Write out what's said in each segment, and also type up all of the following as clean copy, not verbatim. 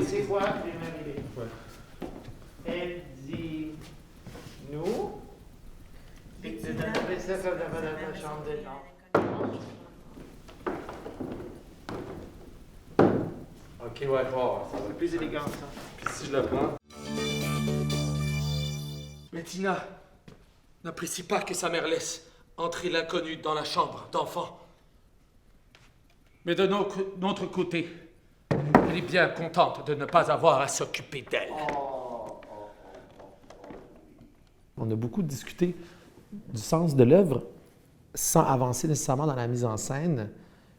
C'est quoi les mêmes idées? Aidez-nous. Ok, ouais, fort. Ça va. C'est plus élégant, ça. Puis si je le prends. Mais Tina n'apprécie pas que sa mère laisse entrer l'inconnu dans la chambre d'enfant. Mais de notre côté, elle est bien contente de ne pas avoir à s'occuper d'elle. On a beaucoup discuté du sens de l'œuvre sans avancer nécessairement dans la mise en scène,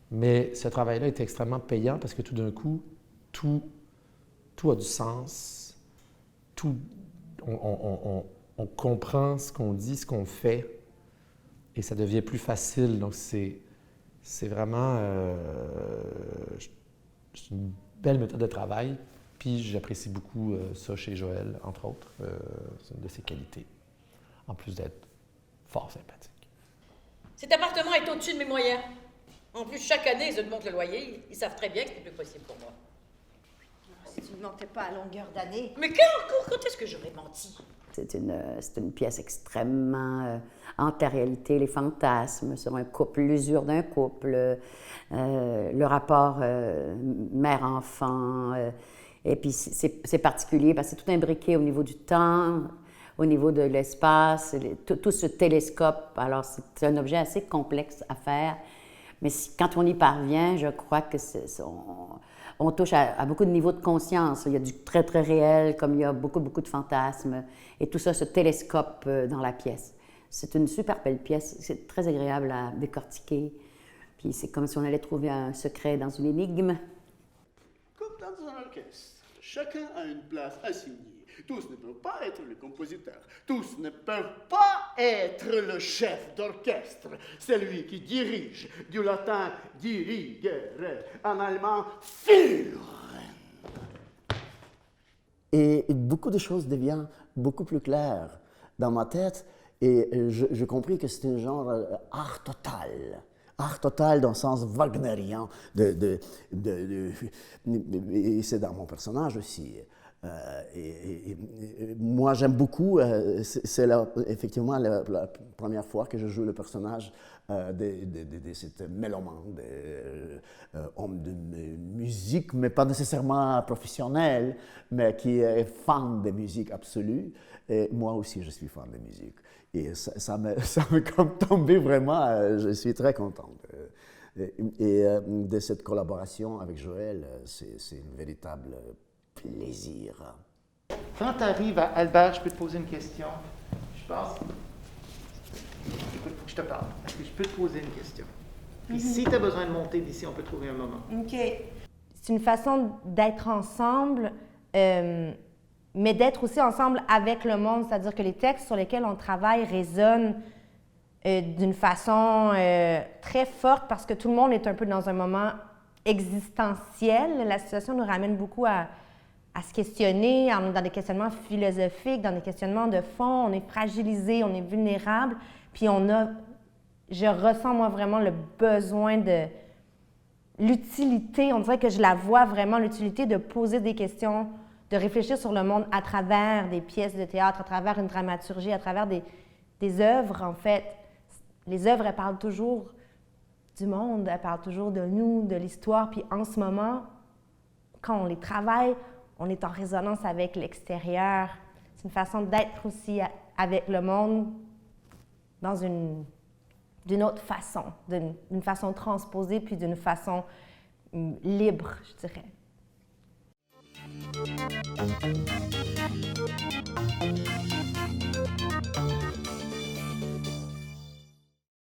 mais ce travail-là est extrêmement payant parce que tout d'un coup, tout a du sens, on comprend ce qu'on dit, ce qu'on fait, et ça devient plus facile. Donc c'est vraiment c'est une belle méthode de travail, puis j'apprécie beaucoup ça chez Joël, entre autres. C'est une de ses qualités, en plus d'être fort sympathique. Cet appartement est au-dessus de mes moyens. En plus, chaque année, ils augmentent le loyer. Ils savent très bien que c'est plus possible pour moi. Si tu ne mentais pas à longueur d'année. Mais quand est-ce que j'aurais menti? C'est une pièce extrêmement hante la réalité, les fantasmes sur un couple, l'usure d'un couple, le rapport mère-enfant. Et puis c'est particulier parce que c'est tout imbriqué au niveau du temps, au niveau de l'espace, tout ce télescope. Alors c'est un objet assez complexe à faire. Mais quand on y parvient, je crois que on touche à beaucoup de niveaux de conscience. Il y a du très, très réel, comme il y a beaucoup, beaucoup de fantasmes. Et tout ça se télescope dans la pièce. C'est une super belle pièce. C'est très agréable à décortiquer. Puis c'est comme si on allait trouver un secret dans une énigme. Comme dans un orchestre, chacun a une place assignée. Tous ne peuvent pas être le compositeur. Tous ne peuvent pas être le chef d'orchestre. Celui qui dirige, du latin dirigere, en allemand führen. Et beaucoup de choses deviennent beaucoup plus claires dans ma tête. Et j'ai compris que c'était un genre art total. Art total dans le sens wagnérien. Et c'est dans mon personnage aussi. Et moi, j'aime beaucoup, c'est effectivement la première fois que je joue le personnage de cette mélomane, homme de musique, mais pas nécessairement professionnel, mais qui est fan de musique absolue. Et moi aussi, je suis fan de musique. Et ça m'est comme tombé vraiment, je suis très content. Et de cette collaboration avec Joël, c'est une véritable plaisir. Quand tu arrives à Albert, je peux te poser une question. Je pense. Écoute, faut que je te parle. Est-ce que je peux te poser une question? Puis si tu as besoin de monter d'ici, on peut trouver un moment. OK. C'est une façon d'être ensemble, mais d'être aussi ensemble avec le monde. C'est-à-dire que les textes sur lesquels on travaille résonnent d'une façon très forte parce que tout le monde est un peu dans un moment existentiel. La situation nous ramène beaucoup à se questionner, dans des questionnements philosophiques, dans des questionnements de fond. On est fragilisé, on est vulnérable, puis je ressens moi vraiment le besoin de l'utilité, on dirait que je la vois vraiment, l'utilité de poser des questions, de réfléchir sur le monde à travers des pièces de théâtre, à travers une dramaturgie, à travers des œuvres en fait. Les œuvres, elles parlent toujours du monde, elles parlent toujours de nous, de l'histoire, puis en ce moment, quand on les travaille, on est en résonance avec l'extérieur. C'est une façon d'être aussi avec le monde d'une autre façon, d'une façon transposée, puis d'une façon libre, je dirais.